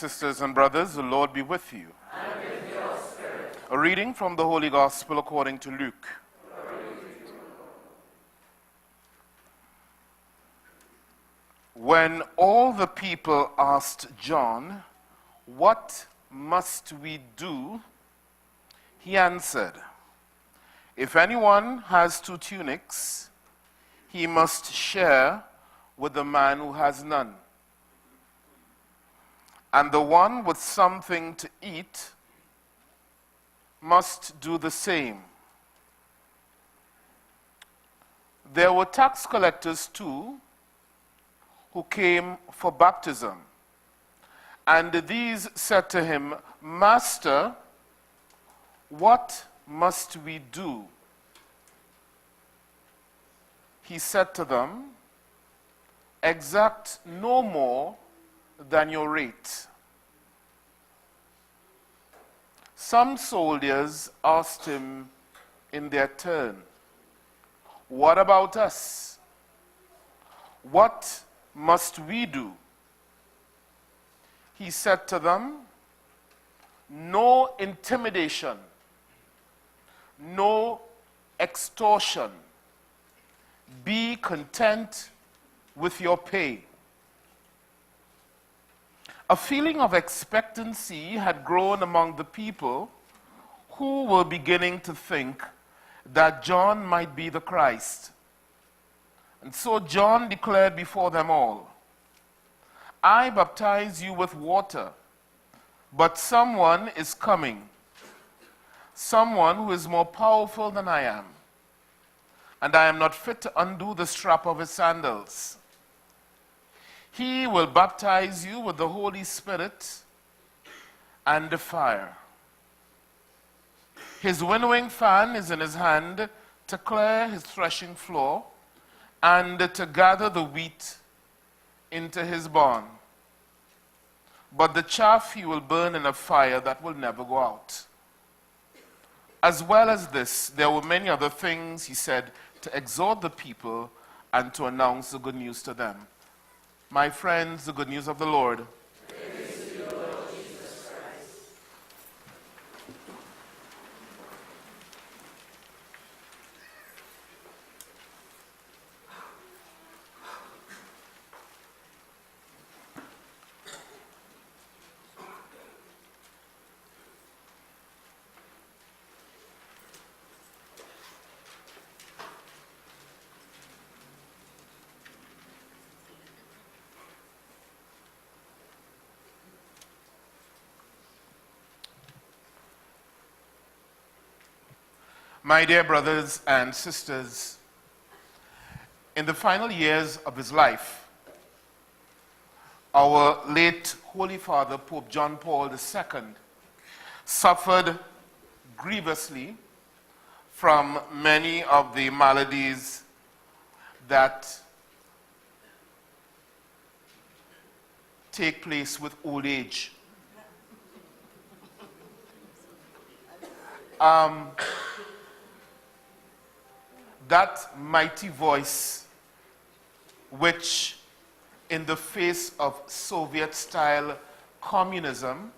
Sisters and brothers, the Lord be with you. And with your spirit. A reading from the Holy Gospel according to Luke. When all the people asked John, "What must we do?" he answered, "If anyone has 2 tunics, he must share with the man who has none. And the one with something to eat must do the same." There were tax collectors too, who came for baptism. And these said to him, "Master, what must we do?" He said to them, "Exact no more than your rate." Some soldiers asked him in their turn, "What about us? What must we do?" He said to them, "No intimidation, no extortion. Be content with your pay." A feeling of expectancy had grown among the people, who were beginning to think that John might be the Christ. And so John declared before them all, "I baptize you with water, but someone is coming, someone who is more powerful than I am, and I am not fit to undo the strap of his sandals. He will baptize you with the Holy Spirit and the fire. His winnowing fan is in his hand to clear his threshing floor and to gather the wheat into his barn. But the chaff he will burn in a fire that will never go out." As well as this, there were many other things he said to exhort the people and to announce the good news to them. My friends, the good news of the Lord. Praise to you, Lord Jesus Christ. My dear brothers and sisters, in the final years of his life, our late Holy Father, Pope John Paul II, suffered grievously from many of the maladies that take place with old age. That mighty voice, which in the face of Soviet-style communism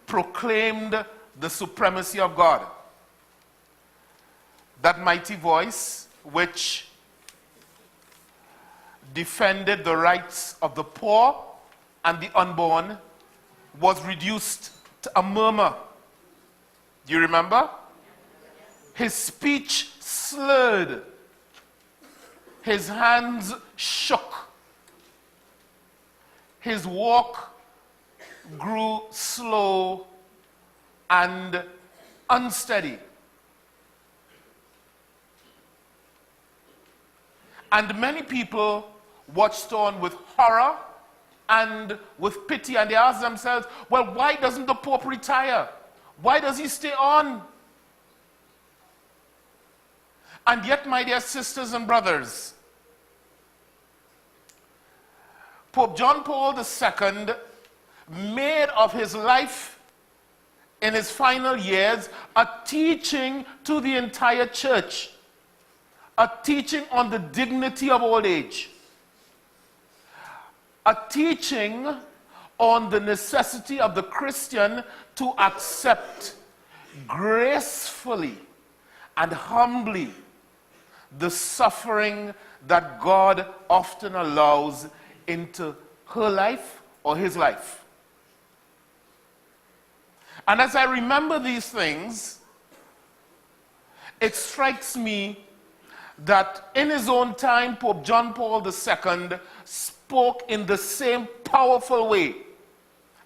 proclaimed the supremacy of God. That mighty voice, which defended the rights of the poor and the unborn, was reduced to a murmur. Do you remember? His speech slurred. His hands shook. His walk grew slow and unsteady. And many people watched on with horror and with pity, and they asked themselves, well, why doesn't the Pope retire? Why does he stay on? And yet, my dear sisters and brothers, Pope John Paul II made of his life in his final years a teaching to the entire church, a teaching on the dignity of old age, a teaching on the necessity of the Christian to accept gracefully and humbly the suffering that God often allows into her life or his life. And as I remember these things, it strikes me that in his own time, Pope John Paul II spoke in the same powerful way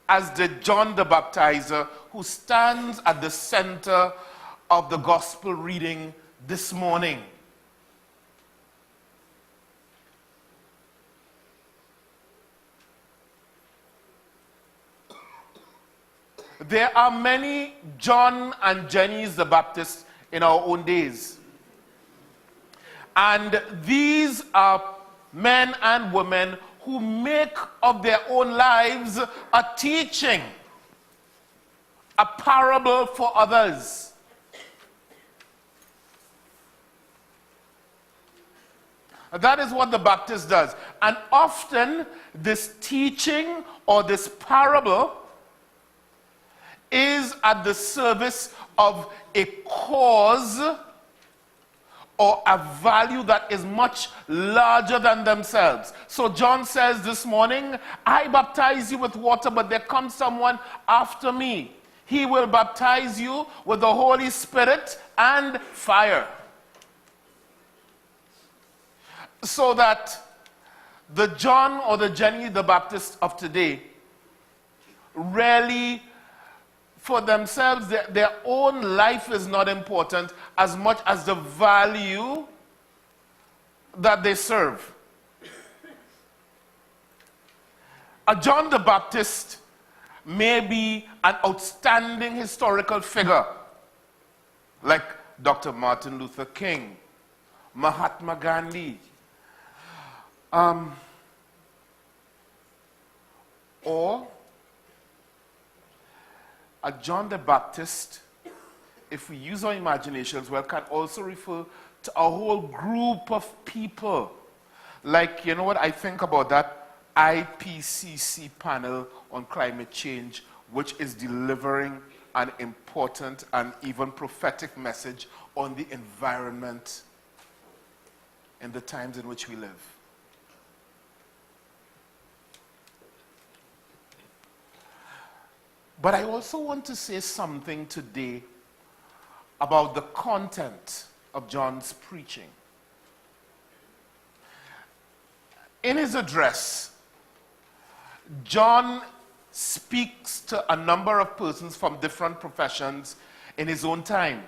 as did John the Baptizer, who stands at the center of the gospel reading this morning. There are many John and Jennies the Baptist in our own days. And these are men and women who make of their own lives a teaching, a parable for others. That is what the Baptist does. And often this teaching or this parable is at the service of a cause or a value that is much larger than themselves. So John says this morning, I baptize you with water, but there comes someone after me. He will baptize you with the Holy Spirit and fire. So that the John or the Jenny the Baptist of today really for themselves, their own life is not important as much as the value that they serve. A John the Baptist may be an outstanding historical figure, like Dr. Martin Luther King, Mahatma Gandhi, or a John the Baptist, if we use our imaginations, well, can also refer to a whole group of people. Like, you know what, I think about that IPCC panel on climate change, which is delivering an important and even prophetic message on the environment in the times in which we live. But I also want to say something today about the content of John's preaching. In his address, John speaks to a number of persons from different professions in his own time.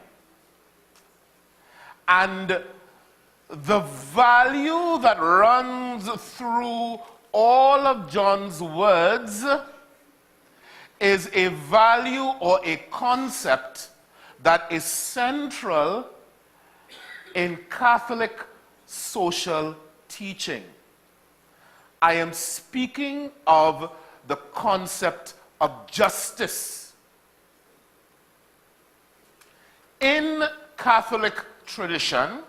And the value that runs through all of John's words is a value or a concept that is central in Catholic social teaching. I am speaking of the concept of justice. In Catholic tradition,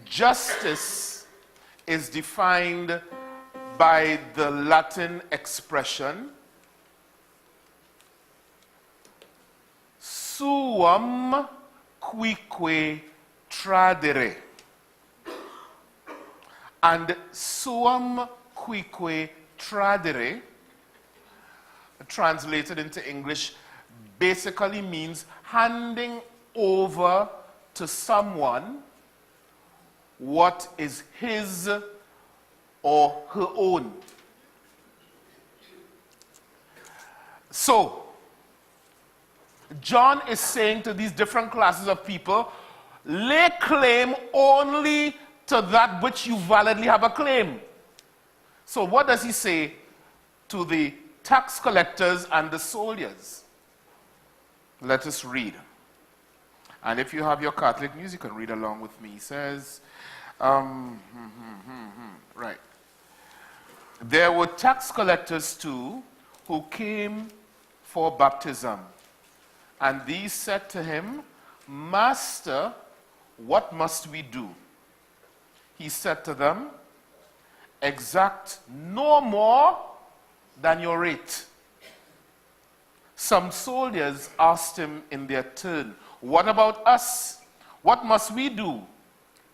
justice is defined by the Latin expression suum cuique tradere. And suum cuique tradere, translated into English, basically means handing over to someone what is his or her own. So, John is saying to these different classes of people, lay claim only to that which you validly have a claim. So what does he say to the tax collectors and the soldiers? Let us read. And if you have your Catholic news, you can read along with me. He says, right. There were tax collectors too who came for baptism. And these said to him, Master, what must we do? He said to them, exact no more than your rate. Some soldiers asked him in their turn, "What about us? What must we do?"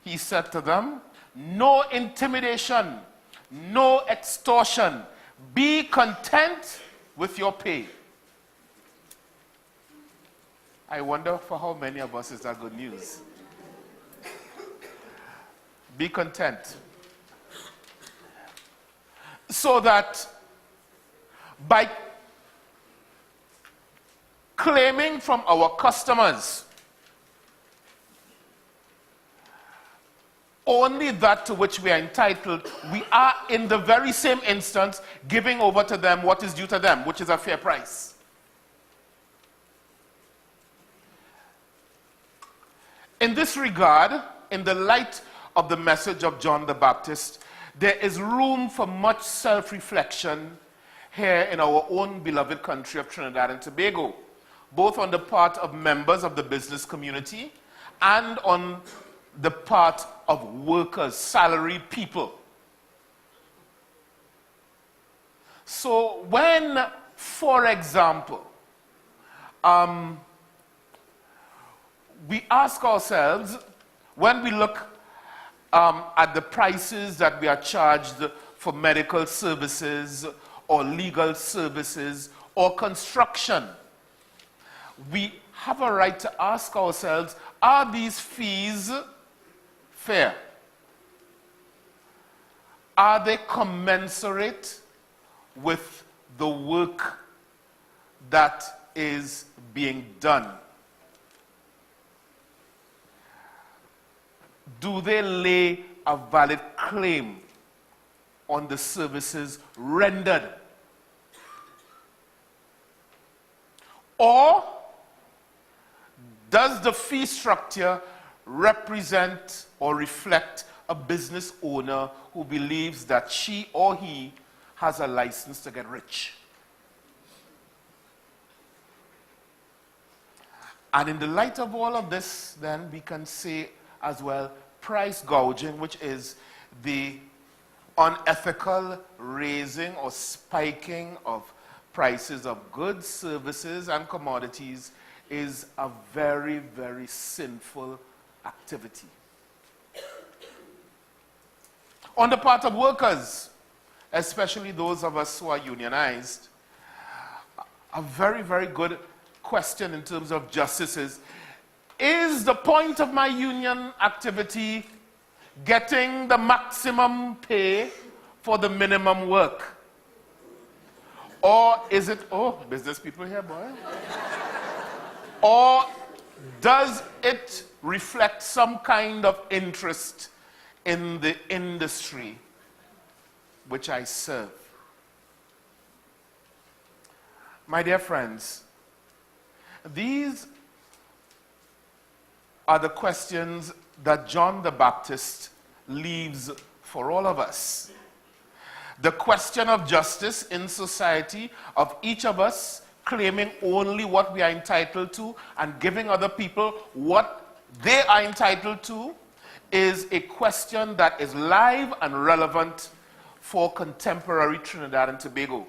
He said to them, "No intimidation, no extortion. Be content with your pay." I wonder for how many of us is that good news. Be content. So that by claiming from our customers only that to which we are entitled, we are in the very same instance giving over to them what is due to them, which is a fair price. In this regard, in the light of the message of John the Baptist, there is room for much self-reflection here in our own beloved country of Trinidad and Tobago, both on the part of members of the business community and on the part of workers, salaried people. So when, for example, we ask ourselves, when we look at the prices that we are charged for medical services or legal services or construction, we have a right to ask ourselves, are these fees fair? Are they commensurate with the work that is being done? Do they lay a valid claim on the services rendered? Or does the fee structure represent or reflect a business owner who believes that she or he has a license to get rich? And in the light of all of this, then we can say as well, price gouging, which is the unethical raising or spiking of prices of goods, services, and commodities, is a very, very sinful activity. On the part of workers, especially those of us who are unionized, a very, very good question in terms of justice is the point of my union activity getting the maximum pay for the minimum work? Or is it, oh, business people here, boy. Or does it reflect some kind of interest in the industry which I serve? My dear friends, these are the questions that John the Baptist leaves for all of us. The question of justice in society, of each of us claiming only what we are entitled to and giving other people what they are entitled to, is a question that is live and relevant for contemporary Trinidad and Tobago.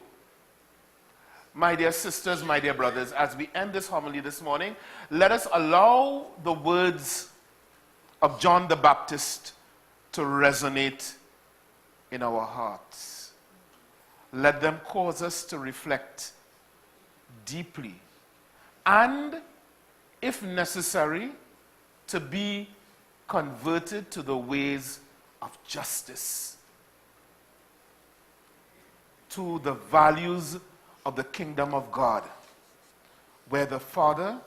My dear sisters, my dear brothers, as we end this homily this morning, let us allow the words of John the Baptist to resonate in our hearts. Let them cause us to reflect deeply and, if necessary, to be converted to the ways of justice, to the values of the kingdom of God, where the Father,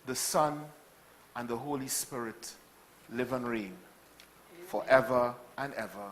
the Son, and the Holy Spirit live and reign forever and ever.